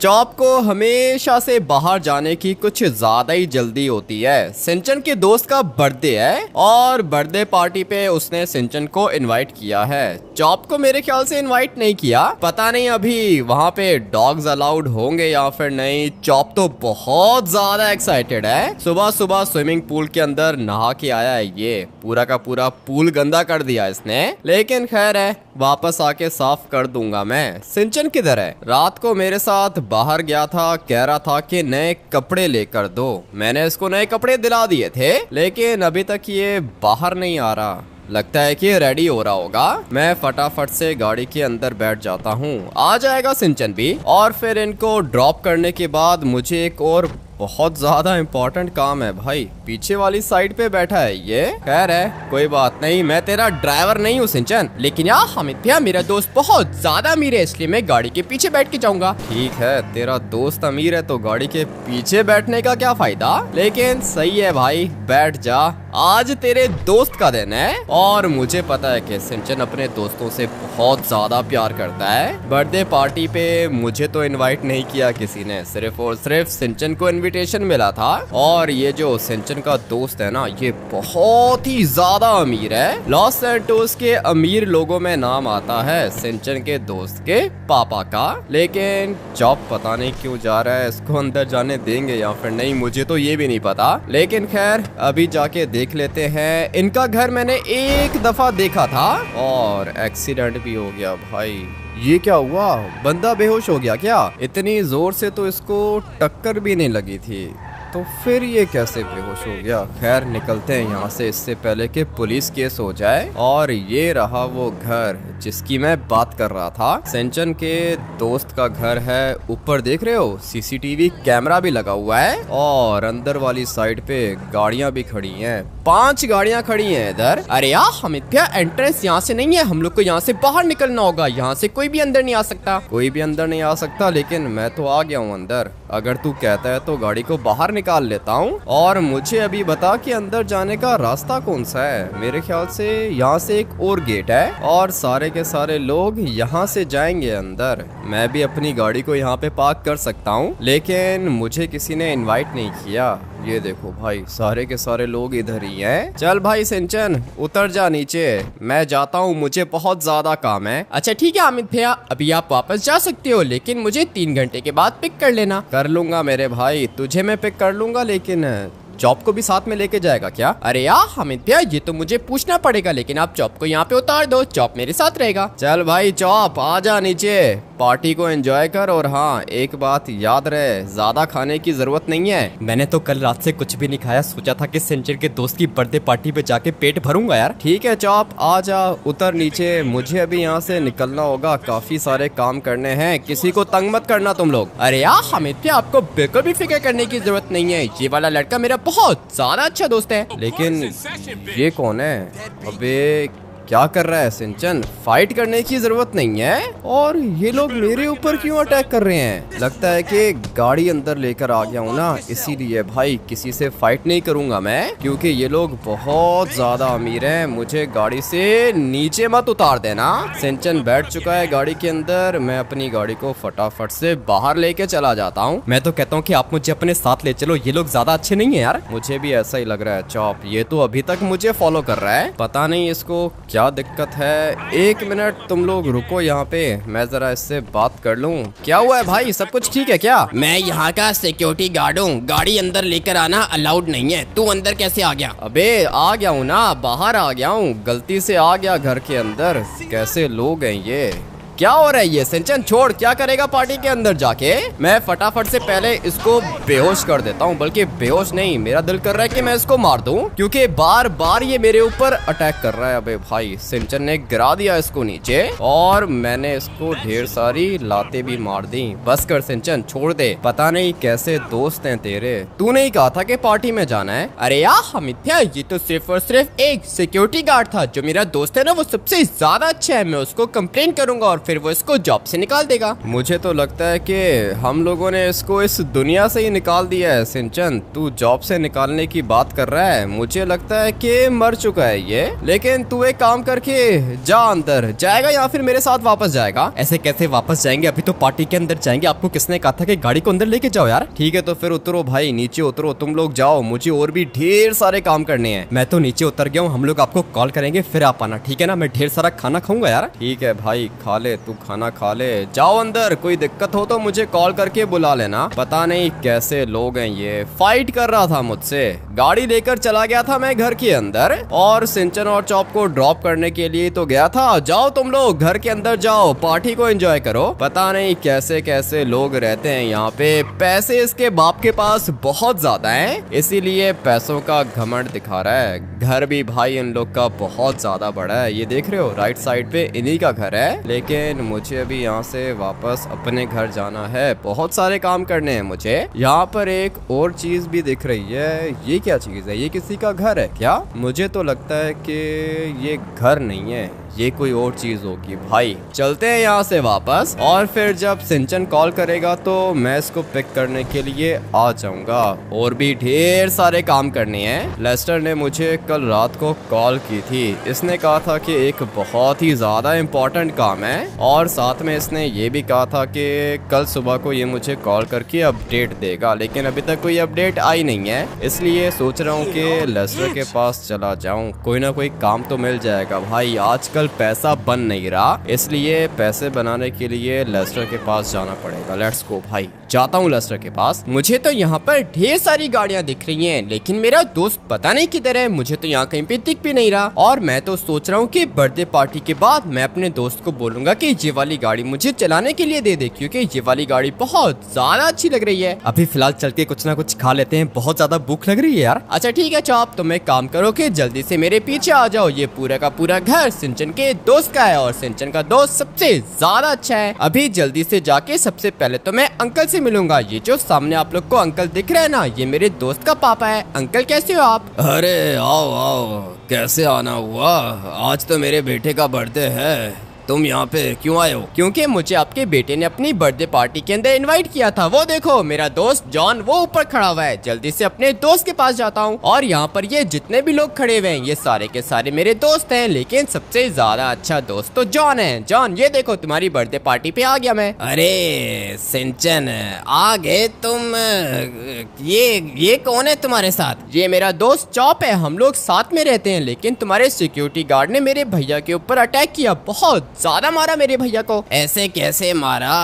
Chop को हमेशा से बाहर जाने की कुछ ज्यादा ही जल्दी होती है। सिंचन के दोस्त का बर्थडे है और बर्थडे पार्टी पे उसने सिंचन को इनवाइट किया है। चॉप को मेरे ख्याल से इनवाइट नहीं किया, पता नहीं अभी वहाँ पे डॉग्स अलाउड होंगे या फिर नहीं। चॉप तो बहुत ज्यादा एक्साइटेड है। सुबह सुबह स्विमिंग पूल के अंदर नहा के आया है, ये पूरा का पूरा पूल गंदा कर दिया इसने, लेकिन खैर है, वापस आके साफ कर दूंगा मैं। सिंचन किधर है? रात को मेरे साथ बाहर गया था, कह रहा था कि नए कपड़े लेकर दो। मैंने इसको नए कपड़े दिला दिए थे, लेकिन अभी तक ये बाहर नहीं आ रहा। लगता है कि रेडी हो रहा होगा। मैं फटाफट से गाड़ी के अंदर बैठ जाता हूँ। आ जाएगा सिंचन भी, और फिर इनको ड्रॉप करने के बाद मुझे एक और बहुत ज्यादा इम्पोर्टेंट काम है। भाई पीछे वाली साइड पे बैठा है ये। खैर है, कोई बात नहीं, मैं तेरा ड्राइवर नहीं हूँ सिंचन, लेकिन यार हामिद भैया मेरा दोस्त बहुत ज्यादा अमीर है, इसलिए मैं गाड़ी के पीछे बैठ के जाऊंगा। ठीक है, तेरा दोस्त अमीर है तो गाड़ी के पीछे बैठने का क्या फायदा, लेकिन सही है भाई, बैठ जा। आज तेरे दोस्त का दिन है और मुझे पता है कि सिंचन अपने दोस्तों से बहुत ज्यादा प्यार करता है। बर्थडे पार्टी पे मुझे तो इनवाइट नहीं किया किसी ने, सिर्फ और सिर्फ सिंचन को इनविटेशन मिला था। और ये जो सिंचन का दोस्त है ना, ये बहुत ही ज्यादा अमीर है। लॉस सैंटोस के अमीर लोगों में नाम आता है सिंचन के दोस्त के पापा का। लेकिन चॉप पता नहीं क्यों जा रहा है, इसको अंदर जाने देंगे या फिर नहीं, मुझे तो ये भी नहीं पता। लेकिन खैर अभी जाके देख लेते हैं। इनका घर मैंने एक दफा देखा था और एक्सीडेंट भी हो गया। भाई ये क्या हुआ, बंदा बेहोश हो गया क्या? इतनी जोर से तो इसको टक्कर भी नहीं लगी थी, तो फिर ये कैसे बेहोश हो गया? खैर निकलते हैं यहाँ से, इससे पहले कि पुलिस केस हो जाए। और ये रहा वो घर जिसकी मैं बात कर रहा था, सिंचन के दोस्त का घर है। ऊपर देख रहे हो सीसीटीवी कैमरा भी लगा हुआ है और अंदर वाली साइड पे गाड़ियां भी खड़ी हैं। 5 गाड़ियां खड़ी हैं इधर। अरे यार हामिद भैया, एंट्रेंस यहाँ से नहीं है, हम लोग को यहाँ से बाहर निकलना होगा। यहाँ से कोई भी अंदर नहीं आ सकता। कोई भी अंदर नहीं आ सकता, लेकिन मैं तो आ गया हूँ अंदर। अगर तू कहता है तो गाड़ी को बाहर निकाल लेता हूँ। और मुझे अभी बता कि अंदर जाने का रास्ता कौन सा है। मेरे ख्याल से यहाँ से एक और गेट है और सारे के सारे लोग यहाँ से जाएंगे अंदर। मैं भी अपनी गाड़ी को यहाँ पे पार्क कर सकता हूँ, लेकिन मुझे किसी ने इनवाइट नहीं किया। ये देखो भाई, सारे के सारे लोग इधर ही हैं। चल भाई सिंचन, उतर जा नीचे, मैं जाता हूँ, मुझे बहुत ज्यादा काम है। अच्छा ठीक है हामिद भैया, अभी आप वापस जा सकते हो, लेकिन मुझे 3 घंटे के बाद पिक कर लेना। कर लूंगा मेरे भाई, तुझे मैं पिक कर लूंगा, लेकिन चॉप को भी साथ में लेके जाएगा क्या? अरे यार हामिद भैया, ये तो मुझे पूछना पड़ेगा, लेकिन आप चॉप को यहाँ पे उतार दो, चॉप मेरे साथ रहेगा। चल भाई चॉप, आ जा नीचे, पार्टी को एंजॉय कर। और हाँ, एक बात याद रहे, ज्यादा खाने की जरूरत नहीं है। मैंने तो कल रात से कुछ भी नहीं खाया, सोचा था कि सिंचन के दोस्त की बर्थडे पार्टी पे जाके पेट भरूंगा यार। ठीक है चॉप, आ जा, उतर नीचे, मुझे अभी यहाँ से निकलना होगा, काफी सारे काम करने हैं। किसी को तंग मत करना तुम लोग। अरे यार हामिद भैया, आपको बिल्कुल भी फिक्र करने की जरूरत नहीं है, ये वाला लड़का मेरा बहुत ज्यादा अच्छा दोस्त है। लेकिन ये कौन है? अबे क्या कर रहा है सिंचन? फाइट करने की जरूरत नहीं है। और ये लोग मेरे ऊपर क्यों अटैक कर रहे हैं? लगता है कि गाड़ी अंदर लेकर आ गया हूँ ना, इसीलिए। भाई किसी से फाइट नहीं करूंगा मैं, क्योंकि ये लोग बहुत ज्यादा अमीर हैं। मुझे गाड़ी से नीचे मत उतार देना। सिंचन बैठ चुका है गाड़ी के अंदर, मैं अपनी गाड़ी को फटाफट से बाहर लेके चला जाता हूँ। मैं तो कहता हूँ कि आप मुझे अपने साथ ले चलो, ये लोग ज्यादा अच्छे नहीं है यार। मुझे भी ऐसा ही लग रहा है चॉप, ये तो अभी तक मुझे फॉलो कर रहा है, पता नहीं इसको क्या दिक्कत है। 1 मिनट तुम लोग रुको यहाँ पे, मैं जरा इससे बात कर लूँ। क्या हुआ है भाई, सब कुछ ठीक है क्या? मैं यहाँ का सिक्योरिटी गार्ड हूँ, गाड़ी अंदर लेकर आना अलाउड नहीं है। तू अंदर कैसे आ गया? अबे आ गया हूँ ना, बाहर आ गया हूँ, गलती से आ गया घर के अंदर। कैसे लोग हैं ये? क्या हो रहा है ये? सिंचन छोड़, क्या करेगा पार्टी के अंदर जाके? मैं फटाफट से पहले इसको बेहोश कर देता हूँ, बल्कि बेहोश नहीं, मेरा दिल कर रहा है कि मैं इसको मार दूं, क्योंकि बार बार ये मेरे ऊपर अटैक कर रहा है। अबे भाई, सिंचन ने गिरा दिया इसको नीचे और मैंने इसको ढेर सारी लातें भी मार दी। बस कर सिंचन, छोड़ दे, पता नहीं कैसे दोस्त हैं तेरे। तू नहीं कहा था कि पार्टी में जाना है? अरे यार हामिद भैया, ये तो सिर्फ और सिर्फ एक सिक्योरिटी गार्ड था। जो मेरा दोस्त है ना, वो सबसे ज्यादा अच्छा है, मैं उसको कंप्लेन करूंगा और फिर वो इसको जॉब से निकाल देगा। मुझे तो लगता है कि हम लोगों ने इसको इस दुनिया से ही निकाल दिया है। सिंचन, तू जॉब से निकालने की बात कर रहा है, मुझे लगता है कि मर चुका है ये। लेकिन तू एक काम करके जा, अंदर जाएगा या फिर मेरे साथ वापस जाएगा? ऐसे कैसे वापस जाएंगे, अभी तो पार्टी के अंदर जाएंगे। आपको किसने कहा था कि गाड़ी को अंदर लेके जाओ यार? ठीक है तो फिर उतरो भाई, नीचे उतरो, तुम लोग जाओ, मुझे और भी ढेर सारे काम करने हैं। मैं तो नीचे उतर गया हूँ, हम लोग आपको कॉल करेंगे फिर आप आना, ठीक है ना? मैं ढेर सारा खाना खाऊंगा यार। ठीक है भाई, खा ले, तू खाना खा ले, जाओ अंदर। कोई दिक्कत हो तो मुझे कॉल करके बुला लेना। पता नहीं कैसे लोग हैं ये। फाइट कर रहा था मुझसे, गाड़ी लेकर चला गया था मैं घर के अंदर, और सिंचन और चॉप को ड्रॉप करने के लिए तो गया था। जाओ तुम लोग घर के अंदर जाओ, पार्टी को एंजॉय करो। पता नहीं कैसे कैसे लोग रहते हैं यहाँ पे। पैसे इसके बाप के पास बहुत ज्यादा हैं, इसीलिए पैसों का घमंड दिखा रहा है। घर भी भाई इन लोग का बहुत ज्यादा बड़ा है, ये देख रहे हो राइट साइड पे इन्हीं का घर है। लेकिन मुझे अभी यहाँ से वापस अपने घर जाना है, बहुत सारे काम करने हैं मुझे। यहाँ पर एक और चीज भी दिख रही है, ये क्या चीज है? ये किसी का घर है क्या? मुझे तो लगता है कि ये घर नहीं है, ये कोई और चीज होगी। भाई चलते हैं यहाँ से वापस, और फिर जब सिंचन कॉल करेगा तो मैं इसको पिक करने के लिए आ जाऊंगा। और भी ढेर सारे काम करने हैं। लेस्टर ने मुझे कल रात को कॉल की थी, इसने कहा था कि एक बहुत ही ज्यादा इम्पोर्टेंट काम है, और साथ में इसने ये भी कहा था कि कल सुबह को ये मुझे कॉल करके अपडेट देगा। लेकिन अभी तक कोई अपडेट आई नहीं है, इसलिए सोच रहा हूँ कि लेस्टर के पास चला जाऊँ, कोई ना कोई काम तो मिल जाएगा। भाई आजकल पैसा बन नहीं रहा, इसलिए पैसे बनाने के लिए लेस्टर के पास जाना पड़ेगा। लेट्स गो भाई, जाता हूँ लेस्टर के पास। मुझे तो यहाँ पर ढेर सारी गाड़ियाँ दिख रही हैं, लेकिन मेरा दोस्त पता नहीं किधर है। मुझे तो यहाँ कहीं पे दिख भी नहीं रहा, और मैं तो सोच रहा हूँ कि बर्थडे पार्टी के बाद मैं अपने दोस्त को बोलूंगा कि ये वाली गाड़ी मुझे चलाने के लिए दे दे, क्योंकि ये वाली गाड़ी बहुत ज्यादा अच्छी लग रही है। अभी फिलहाल चल के कुछ ना कुछ खा लेते हैं, बहुत ज्यादा भूख लग रही है यार। अच्छा ठीक है चॉप, तुम एक काम करो कि जल्दी से मेरे पीछे आ जाओ। ये पूरा का पूरा घर सिंचन के दोस्त का है, और सिंचन का दोस्त सबसे ज्यादा अच्छा है। अभी जल्दी से जाके सबसे पहले तो मैं अंकल से मिलूंगा। ये जो सामने आप लोग को अंकल दिख रहे हैं ना, ये मेरे दोस्त का पापा है। अंकल कैसे हो आप? अरे आओ आओ, कैसे आना हुआ? आज तो मेरे बेटे का बर्थडे है, तुम यहाँ पे क्यों आए हो? क्योंकि मुझे आपके बेटे ने अपनी बर्थडे पार्टी के अंदर इनवाइट किया था। वो देखो मेरा दोस्त जॉन वो ऊपर खड़ा हुआ है। जल्दी से अपने दोस्त के पास जाता हूँ, और यहाँ पर ये जितने भी लोग खड़े हुए हैं ये सारे के सारे मेरे दोस्त हैं, लेकिन सबसे ज्यादा अच्छा दोस्त तो जॉन है। जॉन ये देखो तुम्हारी बर्थडे पार्टी पे आ गया मैं। अरे सिंचन आ गए तुम? ये कौन है तुम्हारे साथ? ये मेरा दोस्त चॉप है, हम लोग साथ में रहते हैं। लेकिन तुम्हारे सिक्योरिटी गार्ड ने मेरे भैया के ऊपर अटैक किया, बहुत ज्यादा मारा मेरे भैया को। ऐसे कैसे मारा?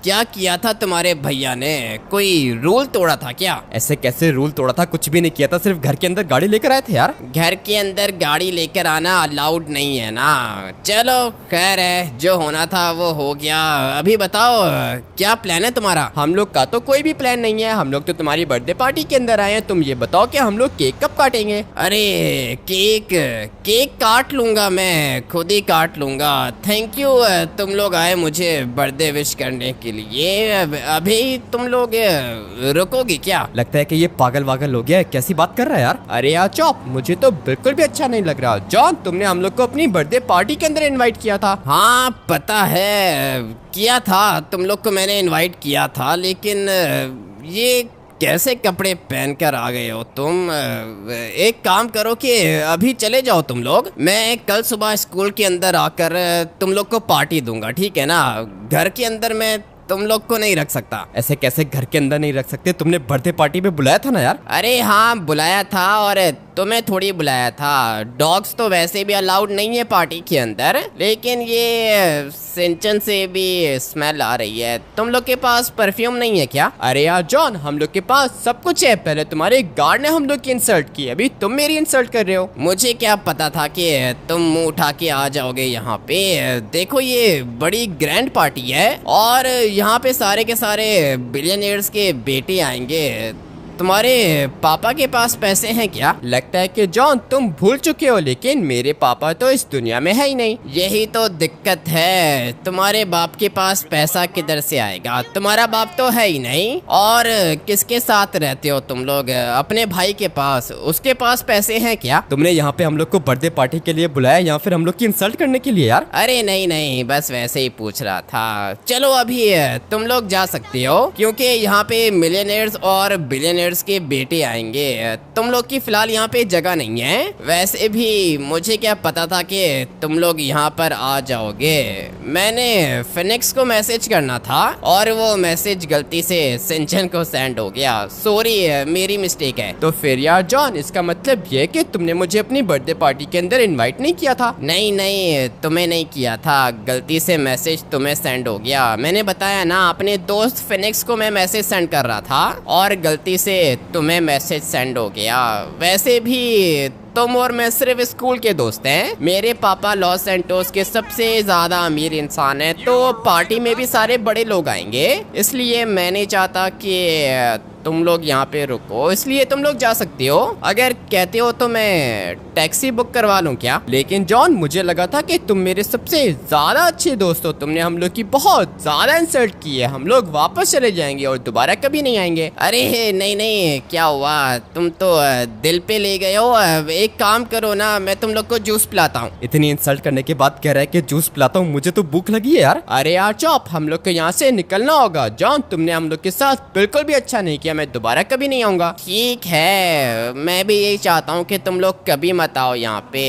क्या किया था तुम्हारे भैया ने? कोई रूल तोड़ा था क्या? ऐसे कैसे रूल तोड़ा था? कुछ भी नहीं किया था, सिर्फ घर के अंदर गाड़ी लेकर आए थे यार। घर के अंदर गाड़ी लेकर आना अलाउड नहीं है ना। चलो खैर है, जो होना था वो हो गया। अभी बताओ क्या प्लान है तुम्हारा? हम लोग का तो कोई भी प्लान नहीं है, हम लोग तो तुम्हारी बर्थडे पार्टी के अंदर आए हैं। तुम ये बताओ कि हम लोग केक कब काटेंगे? अरे केक काट लूंगा, मैं खुद ही काट लूंगा। थैंक यू, तुम लोग आए मुझे बर्थडे विश करने के लिए। अभी तुम लोग रुकोगे क्या? लगता है कि ये पागल वागल हो गया है, कैसी बात कर रहा है यार। अरे यार चॉप, मुझे तो बिल्कुल भी अच्छा नहीं लग रहा। जॉन तुमने हम लोग को अपनी बर्थडे पार्टी के अंदर इनवाइट किया था। हाँ पता है, किया था, तुम लोग को मैंने इनवाइट किया था, लेकिन ये कैसे कपड़े पहनकर आ गए हो तुम? एक काम करो कि अभी चले जाओ तुम लोग, मैं कल सुबह स्कूल के अंदर आकर तुम लोग को पार्टी दूंगा, ठीक है ना? घर के अंदर मैं तुम लोग को नहीं रख सकता। ऐसे कैसे घर के अंदर नहीं रख सकते? तुमने बर्थडे पार्टी में बुलाया था ना यार। अरे हाँ बुलाया था, और तुम्हें थोड़ी बुलाया था। डॉग्स तो वैसे भी अलाउड नहीं है पार्टी के अंदर, लेकिन ये सिंचन से भी स्मेल आ रही है। तुम लोग के पास परफ्यूम नहीं है क्या? अरे यार जॉन, हम लोग के पास सब कुछ है। पहले तुम्हारे गार्ड ने हम लोग की इंसल्ट की, अभी तुम मेरी इंसल्ट कर रहे हो। मुझे क्या पता था कि तुम मुंह उठा के आ जाओगे यहाँ पे। देखो ये बड़ी ग्रैंड पार्टी है, और यहाँ पे सारे के सारे बिलियनियर्स के बेटे आएंगे। तुम्हारे पापा के पास पैसे हैं क्या? लगता है कि जॉन तुम भूल चुके हो, लेकिन मेरे पापा तो इस दुनिया में है ही नहीं। यही तो दिक्कत है, तुम्हारे बाप के पास पैसा किधर से आएगा? तुम्हारा बाप तो है ही नहीं। और किसके साथ रहते हो तुम लोग? अपने भाई के पास, उसके पास पैसे हैं क्या? तुमने यहाँ पे हम लोग को बर्थडे पार्टी के लिए बुलाया या फिर हम लोग की इंसल्ट करने के लिए यार? अरे नहीं नहीं, बस वैसे ही पूछ रहा था। चलो अभी तुम लोग जा सकते हो, क्योंकि यहाँ पे मिलियनेयर्स और बिलियनेयर्स के बेटे आएंगे। तुम लोग की फिलहाल यहाँ पे जगह नहीं है। वैसे भी मुझे क्या पता था कि तुम लोग यहाँ पर आ जाओगे। मैंने फिनिक्स को मैसेज करना था और वो मैसेज गलती से सिंचन को सेंड हो गया। सॉरी, मेरी मिस्टेक है। तो फिर यार जॉन, इसका मतलब ये कि तुमने मुझे अपनी बर्थडे पार्टी के अंदर इनवाइट नहीं किया था? नहीं नहीं, तुम्हें नहीं किया था, गलती से मैसेज तुम्हें सेंड हो गया। मैंने बताया ना, अपने दोस्त फिनिक्स को मैं मैसेज सेंड कर रहा था और गलती से तुम्हें मैसेज सेंड हो गया। वैसे भी तुम और मैं सिर्फ स्कूल के दोस्त हैं। मेरे पापा लॉस सैंटोस के सबसे ज्यादा अमीर इंसान हैं, तो पार्टी में भी सारे बड़े लोग आएंगे। इसलिए मैं नहीं चाहता कि तुम लोग यहाँ पे रुको, इसलिए तुम लोग जा सकते हो। अगर कहते हो तो मैं टैक्सी बुक करवा लूँ क्या? लेकिन जॉन, मुझे लगा था कि तुम मेरे सबसे ज्यादा अच्छे दोस्त हो। तुमने हम लोग की बहुत ज्यादा इंसल्ट की है। हम लोग वापस चले जाएंगे और दोबारा कभी नहीं आएंगे। अरे नहीं नहीं, क्या हुआ? तुम तो दिल पे ले गए हो। एक काम करो ना, मैं तुम लोग को जूस पिलाता हूँ। इतनी इंसल्ट करने के बाद कह रहा है कि जूस पिलाता हूँ? मुझे तो भूख लगी है यार। अरे यार चॉप, हम लोग को यहाँ से निकलना होगा। जॉन, तुमने हम लोग के साथ बिल्कुल भी अच्छा नहीं किया। मैं दोबारा कभी नहीं आऊंगा। ठीक है, मैं भी यही चाहता हूँ कि तुम लोग कभी मत आओ यहाँ पे।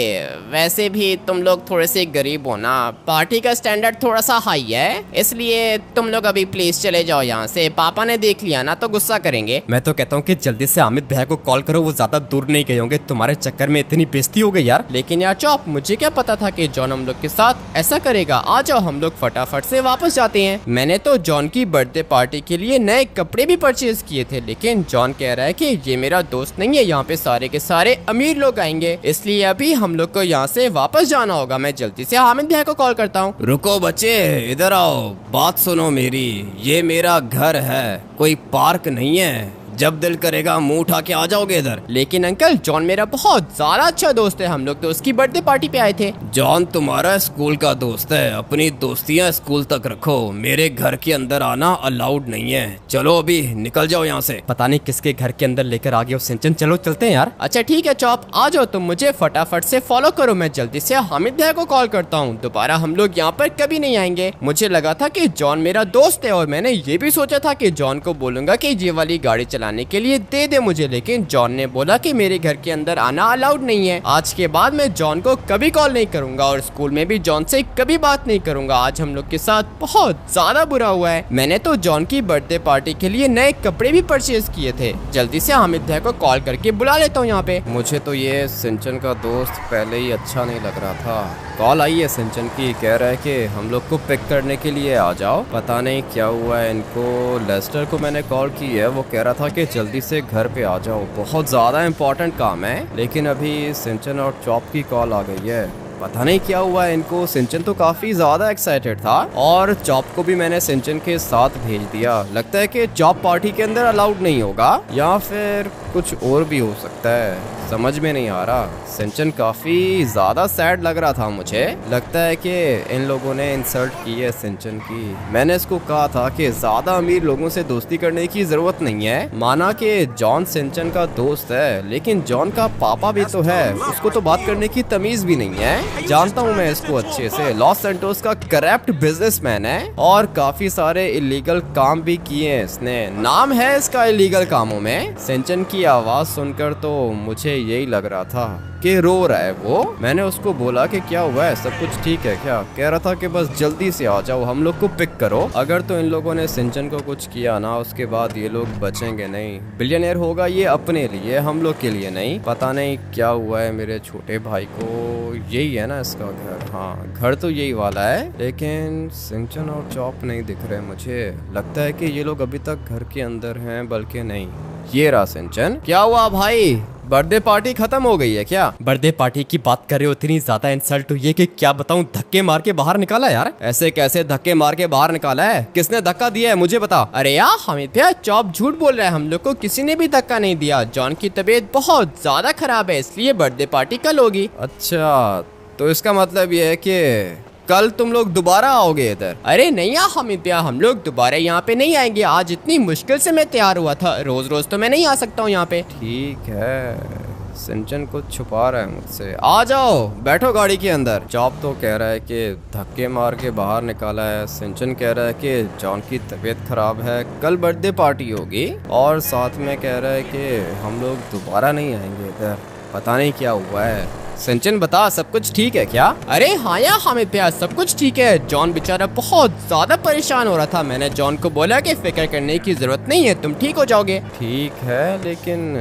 वैसे भी तुम लोग थोड़े से गरीब हो ना, पार्टी का स्टैंडर्ड थोड़ा सा हाई है, इसलिए तुम लोग अभी प्लीज चले जाओ यहाँ से। पापा ने देख लिया ना तो गुस्सा करेंगे। मैं तो कहता हूँ कि जल्दी से अमित भैया को कॉल करो, वो ज्यादा दूर नहीं गए होंगे। तुम्हारे चक्कर में इतनी बेइज्जती हो गई यार। लेकिन यार चॉप, मुझे क्या पता था कि जॉन हम लोग के साथ ऐसा करेगा। आ जाओ, हम लोग फटाफट से वापस जाते हैं। मैंने तो जॉन की बर्थडे पार्टी के लिए नए कपड़े भी परचेज किए थे, लेकिन जॉन कह रहा है कि ये मेरा दोस्त नहीं है, यहाँ पे सारे के सारे अमीर लोग आएंगे, इसलिए अभी हम लोग को यहाँ से वापस जाना होगा। मैं जल्दी से हामिद भैया को कॉल करता हूँ। रुको बच्चे, इधर आओ, बात सुनो मेरी। ये मेरा घर है, कोई पार्क नहीं है। जब दिल करेगा मुंह उठा के आ जाओगे इधर। लेकिन अंकल, जॉन मेरा बहुत ज्यादा अच्छा दोस्त है। हम लोग तो उसकी बर्थडे पार्टी पे आए थे। जॉन तुम्हारा स्कूल का दोस्त है, अपनी दोस्तियां स्कूल तक रखो। मेरे घर के अंदर आना अलाउड नहीं है। चलो अभी निकल जाओ यहाँ से। पता नहीं किसके घर के अंदर लेकर आ गए हो सिंचन। चलो चलते हैं यार। अच्छा ठीक है चॉप, आ जाओ तुम, मुझे फटाफट से फॉलो करो। मैं जल्दी से हामिद भैया को कॉल करता हूँ। दोबारा हम लोग यहाँ पर कभी नहीं आएंगे। मुझे लगा था कि जॉन मेरा दोस्त है और मैंने ये भी सोचा था कि जॉन को बोलूंगा कि ये वाली गाड़ी चलाने के लिए दे दे मुझे, लेकिन जॉन ने बोला कि मेरे घर के अंदर आना अलाउड नहीं है। आज के बाद मैं जॉन को कभी कॉल नहीं करूंगा और स्कूल में भी जॉन से कभी बात नहीं करूंगा। आज हम लोग के साथ बहुत ज्यादा बुरा हुआ है। मैंने तो जॉन की बर्थडे पार्टी के लिए नए कपड़े भी परचेज किए थे। जल्दी से हामिद भैया को कॉल करके बुला लेता हूँ यहाँ पे। मुझे तो ये सिंचन का दोस्त पहले ही अच्छा नहीं लग रहा था। कॉल आई है सिंचन की, कह रहा है कि हम लोग को पिक करने के लिए आ जाओ। पता नहीं क्या हुआ है इनको। लेस्टर को मैंने कॉल की है, वो कह रहा था कि जल्दी से घर पे आ जाओ, बहुत ज़्यादा इम्पोर्टेंट काम है। लेकिन अभी सिंचन और चॉप की कॉल आ गई है, पता नहीं क्या हुआ है इनको। सिंचन तो काफी ज्यादा एक्साइटेड था और चॉप को भी मैंने सिंचन के साथ भेज दिया। लगता है कि चॉप पार्टी के अंदर अलाउड नहीं होगा या फिर कुछ और भी हो सकता है, समझ में नहीं आ रहा। सिंचन काफी ज्यादा सैड लग रहा था मुझे। लगता है कि इन लोगों ने इंसल्ट की है सिंचन की। मैंने इसको कहा था कि ज्यादा अमीर लोगों से दोस्ती करने की जरूरत नहीं है। माना कि जॉन सिंचन का दोस्त है, लेकिन जॉन का पापा भी तो है, उसको तो बात करने की तमीज भी नहीं है। जानता हूँ मैं इसको अच्छे से। लॉस सैंटोस का करप्ट बिजनेसमैन है और काफी सारे इलीगल काम भी किए हैं इसने। नाम है इसका इलीगल कामों में। सिंचन की आवाज सुनकर तो मुझे यही लग रहा था कि रो रहा है वो। मैंने उसको बोला कि क्या हुआ है, सब कुछ ठीक है क्या? कह रहा था कि बस जल्दी से आ जाओ, हम लोग को पिक करो। अगर तो इन लोगों ने सिंचन को कुछ किया ना, उसके बाद ये लोग बचेंगे नहीं। बिलियनियर होगा ये अपने लिए, हम लोग के लिए नहीं। पता नहीं क्या हुआ है मेरे छोटे भाई को। यही है ना इसका घर? हाँ, घर तो यही वाला है, लेकिन सिंचन और चॉप नहीं दिख रहे मुझे। लगता है कि ये लोग अभी तक घर के अंदर हैं, बल्कि नहीं। ये रहा सिंचन। क्या हुआ भाई, बर्थडे पार्टी खत्म हो गई है क्या? बर्थडे पार्टी की बात कर रहे हो, इतनी ज्यादा इंसल्ट हुई है कि क्या बताऊं, धक्के मार के बाहर निकाला यार। ऐसे कैसे धक्के मार के बाहर निकाला है? किसने धक्का दिया है मुझे बता। अरे यार हामिद भैया, चॉप झूठ बोल रहा है, हम लोग को किसी ने भी धक्का नहीं दिया। जॉन की तबीयत बहुत ज्यादा खराब है, इसलिए बर्थडे पार्टी कल होगी। अच्छा, तो इसका मतलब ये है कि कल तुम लोग दोबारा आओगे इधर? अरे नहीं यार हामिद भैया, हम लोग दोबारा यहाँ पे नहीं आएंगे। आज इतनी मुश्किल से मैं तैयार हुआ था, रोज रोज तो मैं नहीं आ सकता हूँ यहाँ पे। ठीक है, सिंचन कुछ छुपा रहा है मुझसे। आ जाओ, बैठो गाड़ी के अंदर। चॉप तो कह रहा है कि धक्के मार के बाहर निकाला है, सिंचन कह रहा है कि जॉन की तबीयत खराब है, कल बर्थडे पार्टी होगी, और साथ में कह रहा है कि हम लोग दोबारा नहीं आएंगे इधर। पता नहीं क्या हुआ है। सिंचन बता, सब कुछ ठीक है क्या? अरे हाँ यार हामिद भैया, सब कुछ ठीक है। जॉन बेचारा बहुत ज्यादा परेशान हो रहा था, मैंने जॉन को बोला कि फिक्र करने की जरूरत नहीं है, तुम ठीक हो जाओगे। ठीक है, लेकिन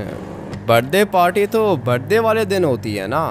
बर्थडे पार्टी तो बर्थडे वाले दिन होती है ना।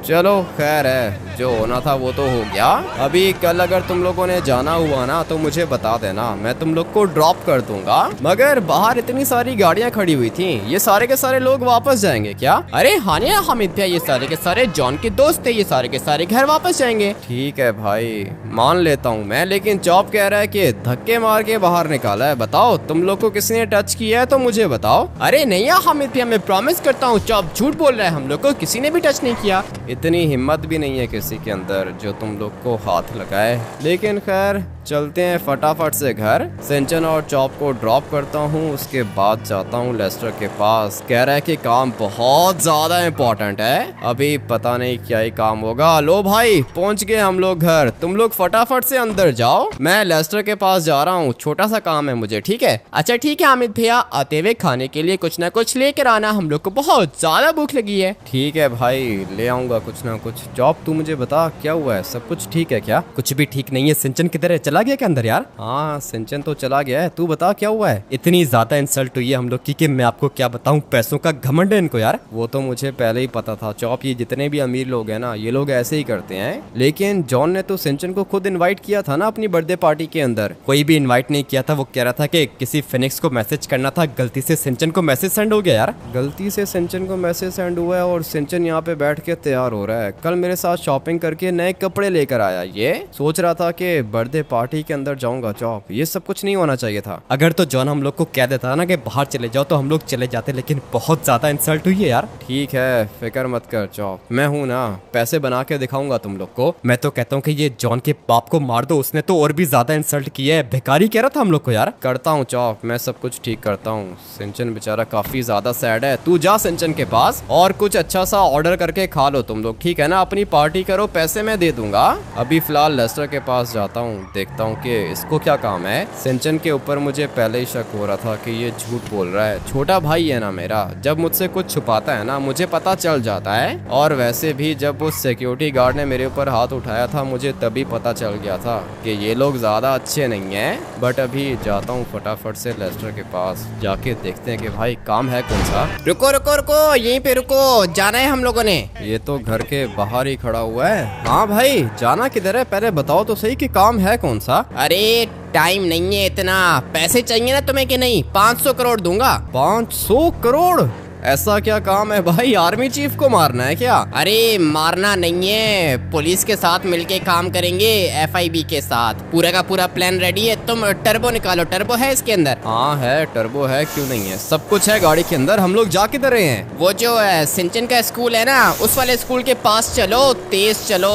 चलो खैर है, जो होना था वो तो हो गया। अभी कल अगर तुम लोगों ने जाना हुआ ना तो मुझे बता देना, मैं तुम लोग को ड्रॉप कर दूंगा। मगर बाहर इतनी सारी गाड़ियां खड़ी हुई थी, ये सारे के सारे लोग वापस जाएंगे क्या? अरे हाँ यार हामिद भैया, ये सारे के सारे जॉन के दोस्त थे, ये सारे के सारे घर वापस जाएंगे। ठीक है भाई, मान लेता हूँ मैं, लेकिन चॉप कह रहा है कि धक्के मार के बाहर निकाला है। बताओ तुम लोग को किसने टच किया है तो मुझे बताओ। अरे नहीं यार हामिद भैया, मैं प्रॉमिस करता हूँ चॉप झूठ बोल रहा है, हम लोग को किसी ने भी टच नहीं किया। इतनी हिम्मत भी नहीं है किसी के अंदर जो तुम लोग को हाथ लगाए। लेकिन खैर चलते हैं फटाफट से घर। सिंचन और चॉप को ड्रॉप करता हूँ, उसके बाद जाता हूँ लेस्टर के पास। कह रहा है कि काम बहुत ज्यादा इम्पोर्टेंट है, अभी पता नहीं क्या ही काम होगा। लो भाई, पहुँच गए हम लोग घर, तुम लोग फटाफट से अंदर जाओ, मैं लेस्टर के पास जा रहा हूँ, छोटा सा काम है मुझे। ठीक है? अच्छा ठीक है हामिद भैया, आते हुए खाने के लिए कुछ ना कुछ लेकर आना, हम लोग को बहुत ज्यादा भूख लगी है। ठीक है भाई, ले आऊंगा कुछ ना कुछ। चॉप तू मुझे बता, क्या हुआ है? सब कुछ ठीक है क्या? कुछ भी ठीक नहीं है। सिंचन किधर है? चला गया क्या अंदर यार? हाँ, सिंचन तो चला गया है, तू बता क्या हुआ है? इतनी ज्यादा इंसल्ट हुई है हम लोग की कि मैं आपको क्या बताऊं, पैसों का घमंड है इनको यार। वो तो मुझे पहले ही पता था चॉप, ये जितने भी अमीर लोग हैं ना, ये लोग ऐसे ही करते हैं। लेकिन जॉन ने तो सिंचन को खुद इनवाइट किया था ना अपनी बर्थडे पार्टी के अंदर। कोई भी इनवाइट नहीं किया था, वो कह रहा था कि किसी फिनिक्स को मैसेज करना था, गलती से सिंचन को मैसेज सेंड हो गया यार। गलती से सिंचन को मैसेज सेंड हुआ है और सिंचन यहाँ पे बैठ के तैयार हो रहा है। कल मेरे साथ शॉपिंग करके नए कपड़े लेकर आया, ये सोच रहा था कि बर्थडे पार्टी के अंदर जाऊंगा। चॉप, ये सब कुछ नहीं होना चाहिए था। अगर तो जॉन हम लोग को कह देता ना कि बाहर चले जाओ तो हम लोग चले जाते, लेकिन बहुत ज्यादा इंसल्ट हुई है यार। ठीक है, फिक्र मत कर चॉप, मैं हूँ ना, पैसे बना के दिखाऊंगा तुम लोग को। मैं तो कहता हूँ कि ये जॉन के बाप को मार दो, उसने तो और भी ज्यादा इंसल्ट किया है, भिखारी कह रहा था हम लोग को यार। करता हूँ चॉप, मैं सब कुछ ठीक करता हूँ। सिंचन बेचारा काफी ज्यादा सैड है, तू जा सिंचन के पास और कुछ अच्छा सा ऑर्डर करके खा लो तुम लोग, ठीक है ना? अपनी पार्टी करो, पैसे मैं दे दूंगा। अभी फिलहाल लेस्टर के पास जाता हूँ, देखता हूँ कि इसको क्या काम है। सिंचन के ऊपर मुझे पहले ही शक हो रहा था कि ये झूठ बोल रहा है। छोटा भाई है ना मेरा, जब मुझसे कुछ छुपाता है ना मुझे पता चल जाता है। और वैसे भी जब उस सिक्योरिटी गार्ड ने मेरे ऊपर हाथ उठाया था मुझे तभी पता चल गया था कि ये लोग ज्यादा अच्छे नहीं हैं। बट अभी जाता हूँ फटाफट से लेस्टर के पास, जाके देखते हैं कि भाई काम है कौन सा। रुको रुको रुको, यहीं पे रुको, जाना है हम लोगों ने। ये तो घर के बाहर ही खड़ा हुआ है। हाँ भाई, जाना किधर है? पहले बताओ तो सही कि काम है कौन सा। अरे टाइम नहीं है इतना, पैसे चाहिए ना तुम्हें कि नहीं? 500 करोड़ दूंगा। 500 करोड़? ऐसा क्या काम है भाई? आर्मी चीफ को मारना है क्या? अरे मारना नहीं है, पुलिस के साथ मिलके काम करेंगे, FIB के साथ। पूरा का पूरा प्लान रेडी है, तुम टर्बो निकालो। टर्बो है इसके अंदर? हाँ है, टर्बो है, क्यों नहीं है, सब कुछ है गाड़ी के अंदर। हम लोग जा किधर रहे हैं? वो जो सिंचन का स्कूल है ना, उस वाले स्कूल के पास चलो, तेज चलो,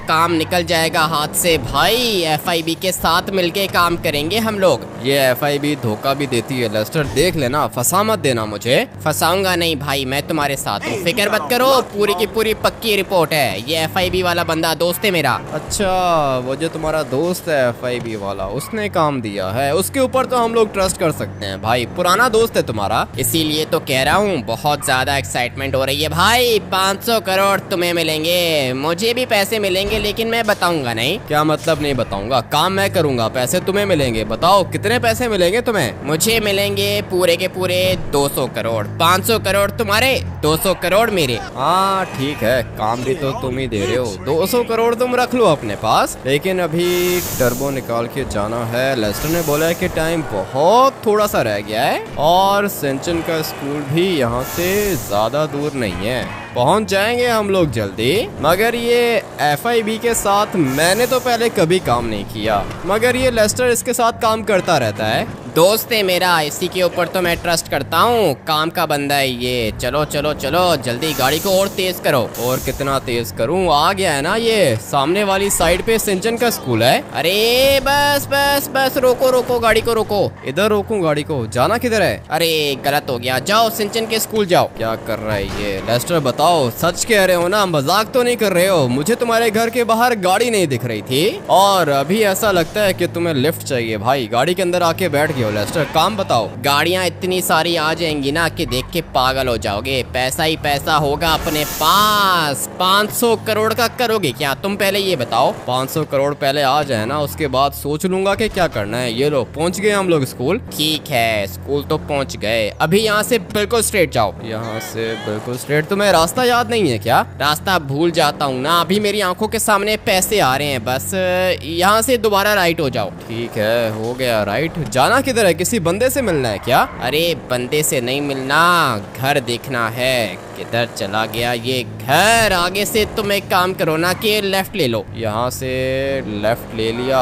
काम निकल जाएगा हाथ से भाई। FIB के साथ मिलके काम करेंगे हम लोग। ये FIB धोखा भी देती है लेस्टर, देख लेना, फंसा मत देना मुझे। फंसाऊंगा नहीं भाई, मैं तुम्हारे साथ हूँ, फिक्र मत करो, पूरी की पूरी पक्की रिपोर्ट है। ये FIB वाला बंदा दोस्त है मेरा। अच्छा, वो जो तुम्हारा दोस्त है FIB वाला, उसने काम दिया है, उसके ऊपर तो हम लोग ट्रस्ट कर सकते हैं भाई, पुराना दोस्त है तुम्हारा। इसीलिए तो कह रहा हूँ, बहुत ज्यादा एक्साइटमेंट हो रही है भाई। 500 करोड़ तुम्हें मिलेंगे, मुझे भी पैसे मिलेंगे, लेकिन मैं बताऊंगा नहीं। क्या मतलब नहीं बताऊंगा? काम मैं करूंगा, पैसे तुम्हें मिलेंगे। बताओ कितने पैसे मिलेंगे तुम्हें? मुझे मिलेंगे पूरे के पूरे 200 करोड़। 500 200 करोड़ तुम्हारे, 200 करोड़ मेरे। हाँ ठीक है, काम भी तो तुम ही दे रहे हो। 200 करोड़ तुम रख लो अपने पास, लेकिन अभी टर्बो निकाल के जाना है। लेस्टर ने बोला है कि टाइम बहुत थोड़ा सा रह गया है और सिंचन का स्कूल भी यहाँ से ज्यादा दूर नहीं है, पहुंच जाएंगे हम लोग जल्दी। मगर ये FIB के साथ मैंने तो पहले कभी काम नहीं किया, मगर ये लेस्टर इसके साथ काम करता रहता है। दोस्त है मेरा, इसी के ऊपर तो मैं ट्रस्ट करता हूँ, काम का बंदा है ये। चलो चलो चलो जल्दी गाड़ी को और तेज करो। और कितना तेज करूँ? आ गया है ना ये सामने वाली साइड पे सिंचन का स्कूल है। अरे बस बस बस, रोको रोको गाड़ी को रोको। इधर रोकूं गाड़ी को? जाना किधर है? अरे गलत हो गया, जाओ सिंचन के स्कूल जाओ। क्या कर रहा है ये? लेस्टर बताओ, सच कह रहे हो ना, मजाक तो नहीं कर रहे हो? मुझे तुम्हारे घर के बाहर गाड़ी नहीं दिख रही थी और अभी ऐसा लगता है कि तुम्हें लिफ्ट चाहिए। भाई गाड़ी के अंदर आके बैठ गए हो। लेस्टर काम बताओ। गाड़ियाँ इतनी सारी आ जाएंगी ना कि देख के पागल हो जाओगे। पैसा ही पैसा होगा अपने पास। 500 करोड़ का करोगे क्या? तुम पहले ये बताओ। 500 करोड़ पहले आ जाए ना, उसके बाद सोच लूंगा कि क्या करना है। ये लो पहुंच गए हम लोग स्कूल। ठीक है, स्कूल तो पहुंच गए। अभी यहाँ से बिल्कुल स्ट्रेट जाओ। यहाँ से बिल्कुल स्ट्रेट? तुम्हें रास्ता याद नहीं है क्या? रास्ता भूल जाता हूँ ना, अभी मेरी आंखों के सामने पैसे आ रहे हैं। बस यहाँ से दोबारा राइट हो जाओ। ठीक है, हो गया राइट। जाना किधर है? किसी बंदे से मिलना है क्या? अरे बंदे से नहीं मिलना, घर देखना है। किधर चला गया ये घर? आगे से तुम एक काम करो ना कि लेफ्ट ले लो। यहाँ से लेफ्ट ले लिया।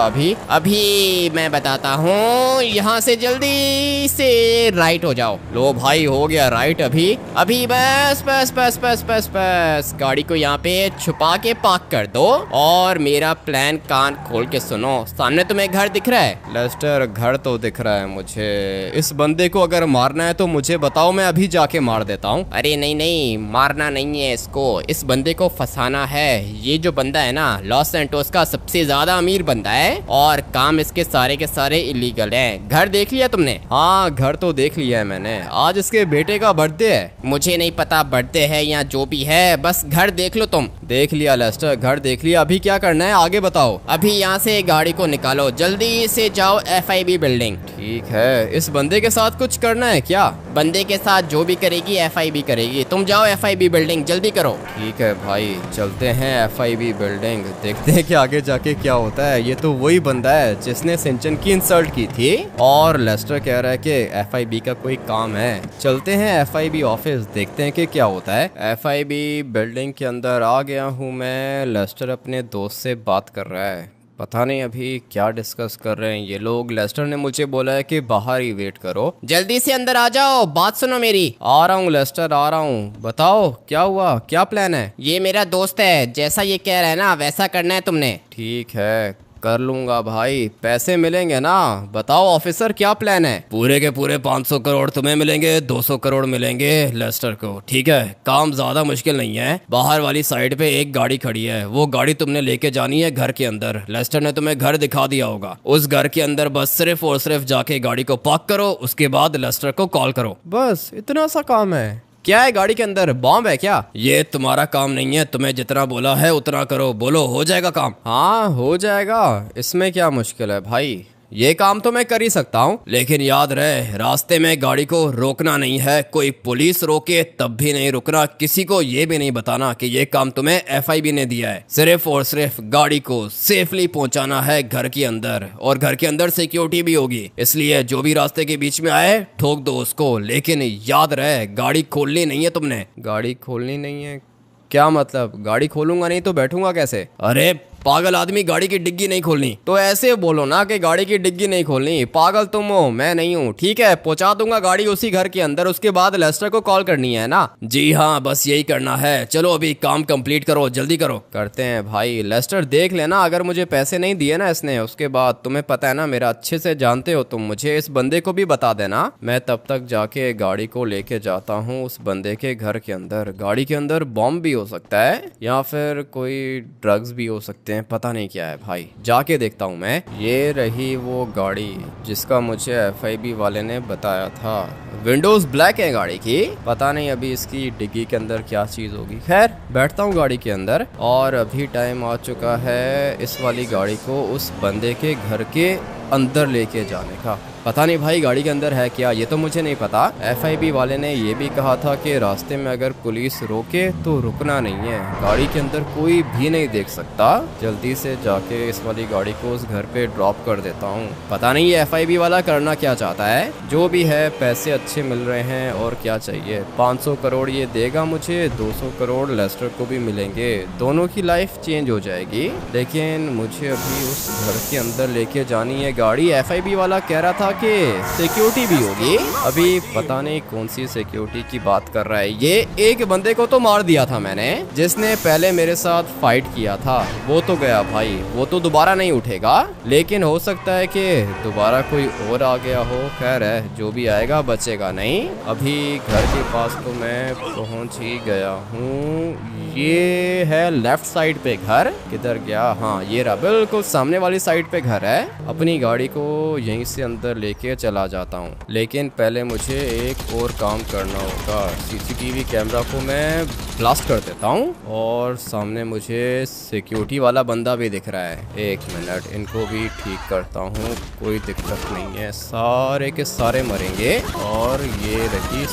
अभी मैं बताता हूँ, यहाँ से जल्दी से राइट हो जाओ। लो भाई हो गया राइट। अभी बस बस बस बस बस बस, गाड़ी को यहाँ पे छुपा के पार्क कर दो और मेरा प्लान कान खोल के सुनो। सामने तुम्हें घर दिख रहा है? लेस्टर घर तो दिख रहा है मुझे। इस बंदे को अगर मारना है तो मुझे बताओ, मैं अभी जाके मार देता हूँ। अरे नहीं नहीं, मारना नहीं है इसको, इस बंदे को फंसाना है। ये जो बंदा है ना, लॉस सैंटोस का सबसे ज्यादा अमीर बंदा है और काम इसके सारे के सारे इलीगल हैं। घर देख लिया तुमने? हाँ घर तो देख लिया है मैंने। आज इसके बेटे का बर्थडे है। मुझे नहीं पता बर्थडे है या जो भी है, बस घर देख लो तुम। देख लिया लेस्टर, घर देख लिया। अभी क्या करना है आगे बताओ। अभी यहाँ से गाड़ी को निकालो, जल्दी से जाओ FIB बिल्डिंग। ठीक है, इस बंदे के साथ कुछ करना है क्या? बंदे के साथ जो भी करेगी FIB करेगी। तुम जाओ FIB बिल्डिंग, जल्दी करो। ठीक है भाई, चलते हैं FIB बिल्डिंग, देखते हैं कि आगे जाके क्या होता है। ये तो वही बंदा है जिसने सिंचन की इंसल्ट की थी और लेस्टर कह रहा है कि FIB का कोई काम है। चलते हैं FIB ऑफिस, देखते हैं कि क्या होता है। FIB बिल्डिंग के अंदर आ गया हूँ मैं। लेस्टर अपने दोस्त से बात कर रहा है, पता नहीं अभी क्या डिस्कस कर रहे हैं ये लोग। लेस्टर ने मुझे बोला है कि बाहर ही वेट करो। जल्दी से अंदर आ जाओ, बात सुनो मेरी। आ रहा हूँ लेस्टर, आ रहा हूँ। बताओ क्या हुआ, क्या प्लान है? ये मेरा दोस्त है, जैसा ये कह रहा है ना वैसा करना है तुमने। ठीक है, कर लूंगा भाई। पैसे मिलेंगे ना? बताओ ऑफिसर क्या प्लान है? पूरे के पूरे 500 करोड़ तुम्हें मिलेंगे, 200 करोड़ मिलेंगे लेस्टर को। ठीक है, काम ज्यादा मुश्किल नहीं है। बाहर वाली साइड पे एक गाड़ी खड़ी है, वो गाड़ी तुमने लेके जानी है घर के अंदर। लेस्टर ने तुम्हें घर दिखा दिया होगा, उस घर के अंदर बस सिर्फ और सिर्फ जाके गाड़ी को पार्क करो, उसके बाद लेस्टर को कॉल करो। बस इतना सा काम है? क्या है गाड़ी के अंदर, बॉम्ब है क्या? ये तुम्हारा काम नहीं है, तुम्हें जितना बोला है उतना करो। बोलो हो जाएगा काम? हाँ हो जाएगा, इसमें क्या मुश्किल है भाई, ये काम तो मैं कर ही सकता हूँ। लेकिन याद रहे, रास्ते में गाड़ी को रोकना नहीं है। कोई पुलिस रोके तब भी नहीं रुकना। किसी को ये भी नहीं बताना कि ये काम तुम्हें FIB ने दिया है। सिर्फ और सिर्फ गाड़ी को सेफली पहुंचाना है घर के अंदर, और घर के अंदर सिक्योरिटी भी होगी। इसलिए जो भी रास्ते के बीच में आए ठोक दो उसको। लेकिन याद रहे, गाड़ी खोलनी नहीं है तुमने। गाड़ी खोलनी नहीं है? क्या मतलब? गाड़ी खोलूंगा नहीं तो बैठूंगा कैसे? अरे पागल आदमी, गाड़ी की डिग्गी नहीं खोलनी। तो ऐसे बोलो ना कि गाड़ी की डिग्गी नहीं खोलनी। पागल तुम हो, मैं नहीं हूँ। ठीक है, पहुंचा दूंगा गाड़ी उसी घर के अंदर, उसके बाद लेस्टर को कॉल करनी है ना? जी हाँ, बस यही करना है। चलो अभी काम कंप्लीट करो, जल्दी करो। करते हैं भाई। लेस्टर देख लेना, अगर मुझे पैसे नहीं दिए ना इसने, उसके बाद तुम्हें पता है ना, मेरा अच्छे से जानते हो तुम, मुझे इस बंदे को भी बता देना। मैं तब तक जाके गाड़ी को लेके जाता हूँ उस बंदे के घर के अंदर। गाड़ी के अंदर बॉम्ब भी हो सकता है या फिर कोई ड्रग्स भी हो सकते हैं, पता नहीं क्या है भाई, जाके देखता हूँ मैं। ये रही वो गाड़ी जिसका मुझे FIB वाले ने बताया था। विंडोज ब्लैक है गाड़ी की, पता नहीं अभी इसकी डिग्गी के अंदर क्या चीज होगी। खैर बैठता हूँ गाड़ी के अंदर, और अभी टाइम आ चुका है इस वाली गाड़ी को उस बंदे के घर के अंदर लेके जाने का। पता नहीं भाई गाड़ी के अंदर है क्या, ये तो मुझे नहीं पता। FIB वाले ने ये भी कहा था कि रास्ते में अगर पुलिस रोके तो रुकना नहीं है, गाड़ी के अंदर कोई भी नहीं देख सकता। जल्दी से जाके इस वाली गाड़ी को उस घर पे ड्रॉप कर देता हूँ। पता नहीं ये FIB वाला करना क्या चाहता है। जो भी है पैसे अच्छे मिल रहे हैं और क्या चाहिए। 500 करोड़ ये देगा मुझे, 200 करोड़ लेस्टर को भी मिलेंगे, दोनों की लाइफ चेंज हो जाएगी। लेकिन मुझे अभी उस घर के अंदर लेके जानी है गाड़ी। FIB वाला कह रहा था कि सिक्योरिटी भी होगी, अभी पता नहीं कौन सी सिक्योरिटी की बात कर रहा है ये। एक बंदे को तो मार दिया था मैंने, जिसने पहले मेरे साथ फाइट किया था, वो तो गया भाई, वो तो दोबारा नहीं उठेगा। लेकिन हो सकता है कि दोबारा कोई और आ गया हो। खैर है, जो भी आएगा बचेगा नहीं। अभी घर के पास तो मैं पहुंच ही गया हूँ। ये है लेफ्ट साइड पे घर, किधर गया, हाँ ये रहा, बिल्कुल सामने वाली साइड पे घर है। अपनी गाड़ी को यहीं से अंदर लेके चला जाता हूँ। लेकिन पहले मुझे एक और काम करना होगा। CCTV कैमरा को मैं ब्लास्ट कर देता हूँ और सामने मुझे सिक्योरिटी वाला बंदा भी दिख रहा है। एक मिनट, इनको भी ठीक करता हूँ, कोई दिक्कत नहीं है, सारे के सारे मरेंगे। और ये रही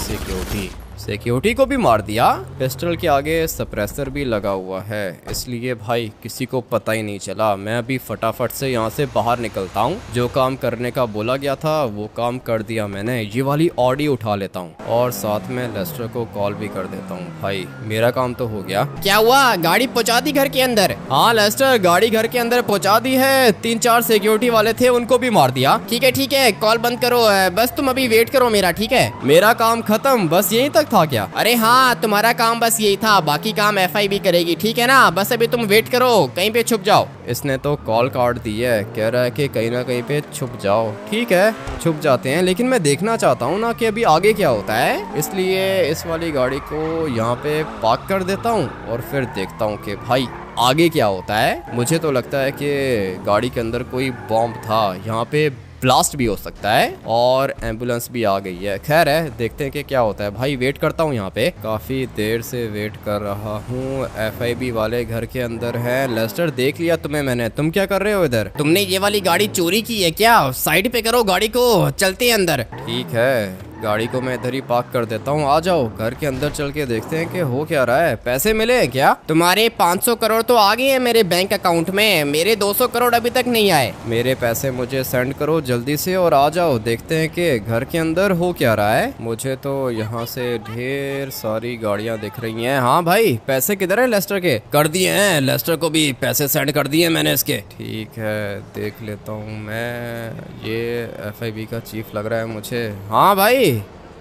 सिक्योरिटी को भी मार दिया। पिस्टल के आगे सप्रेसर भी लगा हुआ है, इसलिए भाई किसी को पता ही नहीं चला। मैं अभी फटाफट से यहाँ से बाहर निकलता हूँ। जो काम करने का बोला गया था वो काम कर दिया मैंने। ये वाली ऑडी उठा लेता हूँ और साथ में लेस्टर को कॉल भी कर देता हूँ। भाई मेरा काम तो हो गया। क्या हुआ, गाड़ी पहुंचा दी घर के अंदर? हाँ लेस्टर, गाड़ी घर के अंदर पहुंचा दी है। 3-4 सिक्योरिटी वाले थे, उनको भी मार दिया। ठीक है, कॉल बंद करो, बस तुम अभी वेट करो मेरा, ठीक है? मेरा काम खत्म, बस यहीं तक था क्या? अरे हाँ, तुम्हारा काम बस यही था, बाकी काम FIB करेगी, ठीक है ना? बस अभी तुम वेट करो, कहीं पे छुप जाओ। इसने तो कॉल काट दी है, कह रहा है कि कहीं ना कहीं पे छुप जाओ। ठीक है, छुप जाते हैं, लेकिन मैं देखना चाहता हूँ ना कि अभी आगे क्या होता है। इसलिए इस वाली गाड़ी को यहाँ पे पार्क कर देता हूँ और फिर देखता हूँ कि भाई आगे क्या होता है। मुझे तो लगता है कि गाड़ी के अंदर कोई बॉम्ब था, यहाँ पे ब्लास्ट भी हो सकता है और एम्बुलेंस भी आ गई है। खैर है, देखते हैं कि क्या होता है। भाई वेट करता हूँ यहाँ पे, काफी देर से वेट कर रहा हूँ। FIB वाले घर के अंदर है। लेस्टर देख लिया तुम्हें मैंने, तुम क्या कर रहे हो इधर? तुमने ये वाली गाड़ी चोरी की है क्या? साइड पे करो गाड़ी को, चलते हैं अंदर। ठीक है, गाड़ी को मैं इधर ही पार्क कर देता हूँ। आ जाओ, घर के अंदर चल के देखते हैं कि हो क्या रहा है। पैसे मिले हैं क्या? तुम्हारे 500 करोड़ तो आ गए हैं मेरे बैंक अकाउंट में, मेरे 200 करोड़ अभी तक नहीं आए। मेरे पैसे मुझे सेंड करो जल्दी से और आ जाओ, देखते हैं कि घर के अंदर हो क्या रहा है। मुझे तो यहाँ से ढेर सारी गाड़ियाँ दिख रही हैं। हाँ भाई, पैसे किधर हैं लेस्टर के? कर दिए हैं, लेस्टर को भी पैसे सेंड कर दिए मैंने इसके। ठीक है, देख लेता हूँ मैं। ये FIB का चीफ लग रहा है मुझे। हाँ भाई,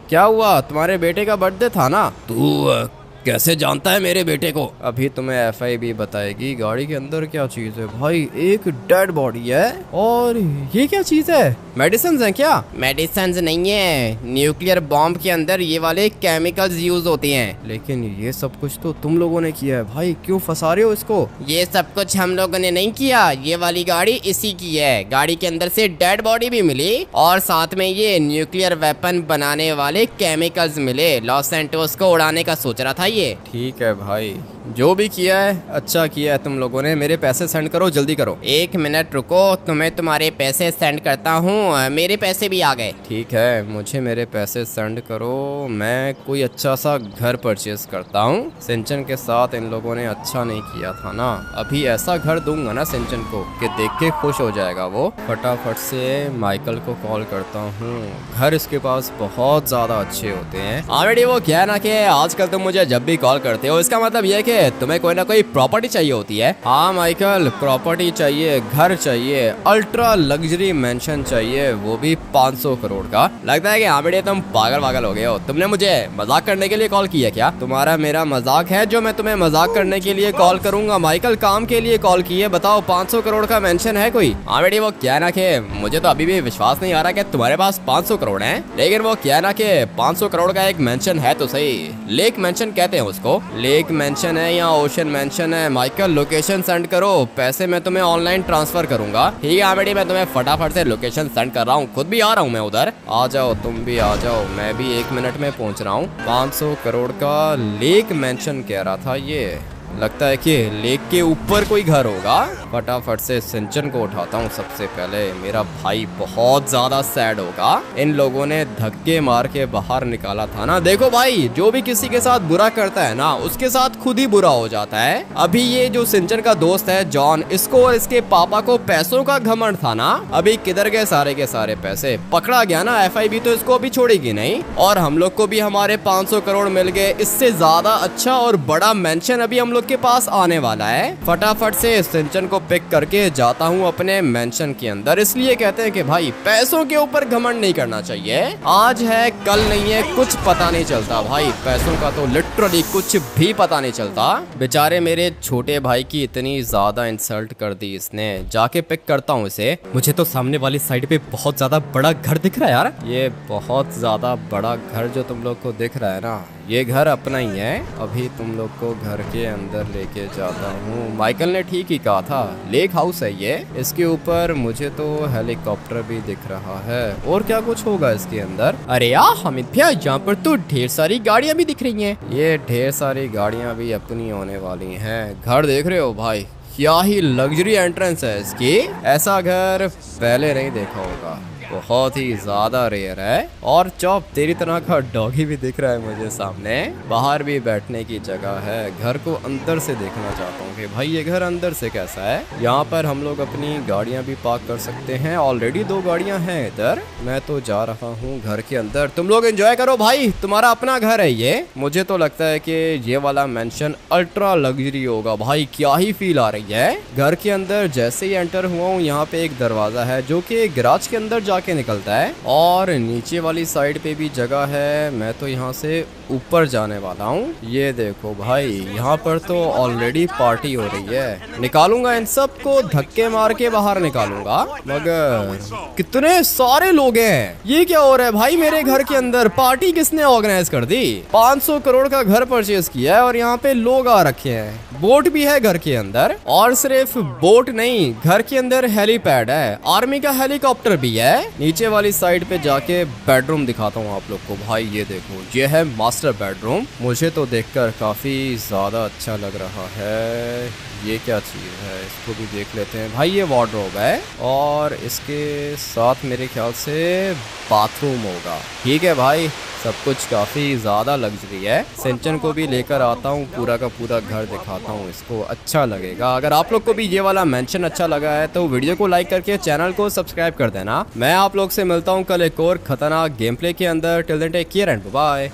क्या हुआ? तुम्हारे बेटे का बर्थडे था ना? तू कैसे जानता है मेरे बेटे को? अभी तुम्हें FIB बताएगी। गाड़ी के अंदर क्या चीज है भाई? एक डेड बॉडी है और ये क्या चीज है? मेडिसिन है क्या? मेडिसिन नहीं है, न्यूक्लियर बॉम्ब के अंदर ये वाले केमिकल्स यूज होते हैं। लेकिन ये सब कुछ तो तुम लोगों ने किया है भाई, क्यों फंसा रहे हो इसको? ये सब कुछ हम लोगों ने नहीं किया, ये वाली गाड़ी इसी की है। गाड़ी के अंदर से डेड बॉडी भी मिली और साथ में ये न्यूक्लियर वेपन बनाने वाले केमिकल्स मिले। लॉस सैंटोस को उड़ाने का सोच रहा था ये। ठीक है भाई, जो भी किया है अच्छा किया है तुम लोगों ने। मेरे पैसे सेंड करो, जल्दी करो। 1 मिनट रुको, तुम्हें तुम्हारे पैसे सेंड करता हूँ। मेरे पैसे भी आ गए। ठीक है, मुझे मेरे पैसे सेंड करो। मैं कोई अच्छा सा घर परचेज करता हूँ। सिंचन के साथ इन लोगों ने अच्छा नहीं किया था ना। अभी ऐसा घर दूंगा ना सिंचन को कि देख के खुश हो जाएगा वो। फटाफट से माइकल को कॉल करता हूँ। घर इसके पास बहुत ज्यादा अच्छे होते हैं। ऑलरेडी वो क्या है ना कि आजकल तुम मुझे जब भी कॉल करते हो, इसका मतलब ये कि तुम्हें कोई ना कोई प्रॉपर्टी चाहिए होती है। हाँ माइकल, प्रॉपर्टी चाहिए, घर चाहिए, अल्ट्रा लग्जरी मेंशन चाहिए, वो भी 500 करोड़ का। लगता है कि हाँ बेटे तुम पागल हो गए हो। तुमने मुझे मजाक करने के लिए कॉल किया क्या? तुम्हारा मेरा मजाक है जो मैं तुम्हें मजाक करने के लिए कॉल करूंगा? माइकल काम के लिए कॉल की है, बताओ 500 करोड़ का मेंशन है कोई? हाँ बेटे वो क्या ना कि मुझे तो अभी भी विश्वास नहीं आ रहा कि तुम्हारे पास 500 करोड़ है। लेकिन वो क्या ना कि 500 करोड़ का एक मेंशन है तो सही। लेक मेंशन कहते हैं उसको। लेक मेंशन है या ओशन मेंशन है? माइकल लोकेशन सेंड करो, पैसे मैं तुम्हें ऑनलाइन ट्रांसफर करूंगा। ठीक है बेटी, मैं तुम्हें फटाफट से लोकेशन सेंड कर रहा हूँ, खुद भी आ रहा हूँ मैं उधर। आ जाओ, तुम भी आ जाओ, मैं भी 1 मिनट में पहुँच रहा हूँ। 500 करोड़ का लेक मेंशन कह रहा था ये। लगता है कि लेक के ऊपर कोई घर होगा। फटाफट से सिंचन को उठाता हूँ सबसे पहले। मेरा भाई बहुत ज्यादा सैड होगा, इन लोगों ने धक्के मार के बाहर निकाला था ना। देखो भाई, जो भी किसी के साथ बुरा करता है ना, उसके साथ खुद ही बुरा हो जाता है। अभी ये जो सिंचन का दोस्त है जॉन, इसको और इसके पापा को पैसों का घमंड था ना। अभी किधर गए सारे के सारे पैसे? पकड़ा गया ना FIB, तो इसको अभी छोड़ेगी नहीं। और हम लोग को भी हमारे 500 करोड़ मिल गए। इससे ज्यादा अच्छा और बड़ा मेंशन अभी हम लोग के पास आने वाला है। फटाफट से सिंचन को पिक करके जाता हूँ अपने मेंशन के अंदर। इसलिए कहते हैं कि भाई पैसों के ऊपर घमंड नहीं करना चाहिए। आज है कल नहीं है, कुछ पता नहीं चलता भाई। पैसों का तो लिटरली कुछ भी पता नहीं चलता। बेचारे मेरे छोटे भाई की इतनी ज्यादा इंसल्ट कर दी इसने। जाके पिक करता हूँ इसे। मुझे तो सामने वाली साइड पे बहुत ज्यादा बड़ा घर दिख रहा है यार। ये बहुत ज्यादा बड़ा घर जो तुम लोग को दिख रहा है ना, ये घर अपना ही है। अभी तुम लोग को घर के अंदर लेके जाता हूँ। माइकल ने ठीक ही कहा था, लेक हाउस है ये। इसके ऊपर मुझे तो हेलीकॉप्टर भी दिख रहा है। और क्या कुछ होगा इसके अंदर? अरे यार हामिद भैया, यहाँ पर तो ढेर सारी गाड़ियाँ भी दिख रही हैं। ये ढेर सारी गाड़ियाँ भी अपनी होने वाली हैं। घर देख रहे हो भाई, क्या ही लग्जरी एंट्रेंस है इसकी। ऐसा घर पहले नहीं देखा होगा, बहुत ही ज्यादा रेयर है। और चौप, तेरी तरह का डॉगी भी दिख रहा है मुझे सामने। बाहर भी बैठने की जगह है। घर को अंदर से देखना चाहता हूँ कि भाई ये घर अंदर से कैसा है। यहाँ पर हम लोग अपनी गाड़ियाँ भी पार्क कर सकते हैं। ऑलरेडी 2 गाड़ियाँ हैं इधर। मैं तो जा रहा हूँ घर के अंदर। तुम लोग एंजॉय करो भाई, तुम्हारा अपना घर है ये। मुझे तो लगता है कि ये वाला मेंशन अल्ट्रा लग्जरी होगा भाई। क्या ही फील आ रही है। घर के अंदर जैसे ही एंटर हुआ हूँ, यहाँ पे एक दरवाजा है जो कि गैराज के अंदर के निकलता है। और नीचे वाली साइड पे भी जगह है। मैं तो यहाँ से ऊपर जाने वाला हूँ। ये देखो भाई, यहाँ पर तो ऑलरेडी पार्टी हो रही है। निकालूंगा इन सब को, धक्के मार के बाहर निकालूंगा। मगर कितने सारे लोग हैं। ये क्या हो रहा है भाई? मेरे घर के अंदर पार्टी किसने ऑर्गेनाइज कर दी? 500 करोड़ का घर परचेज किया है और यहाँ पे लोग आ रखे हैं। बोट भी है घर के अंदर। और सिर्फ बोट नहीं, घर के अंदर हेलीपैड है, आर्मी का हेलीकॉप्टर भी है। नीचे वाली साइड पे जाके बेडरूम दिखाता हूँ आप लोग को। भाई ये देखो, ये है मास्टर बेडरूम। मुझे तो देखकर काफी ज्यादा अच्छा लग रहा है। ये क्या चीज है, इसको भी देख लेते हैं। भाई ये वार्डरोब है और इसके साथ मेरे ख्याल से बाथरूम होगा। ठीक है भाई, सब कुछ काफी ज्यादा लग्जरी है। सिंचन को भी लेकर आता हूँ, पूरा का पूरा घर दिखाता हूँ इसको। अच्छा लगेगा। अगर आप लोग को भी ये वाला मेंशन अच्छा लगा है तो वीडियो को लाइक करके चैनल को सब्सक्राइब कर देना। मैं आप लोग से मिलता हूँ कल एक और खतरनाक गेम प्ले के अंदर। Till then take care and bye.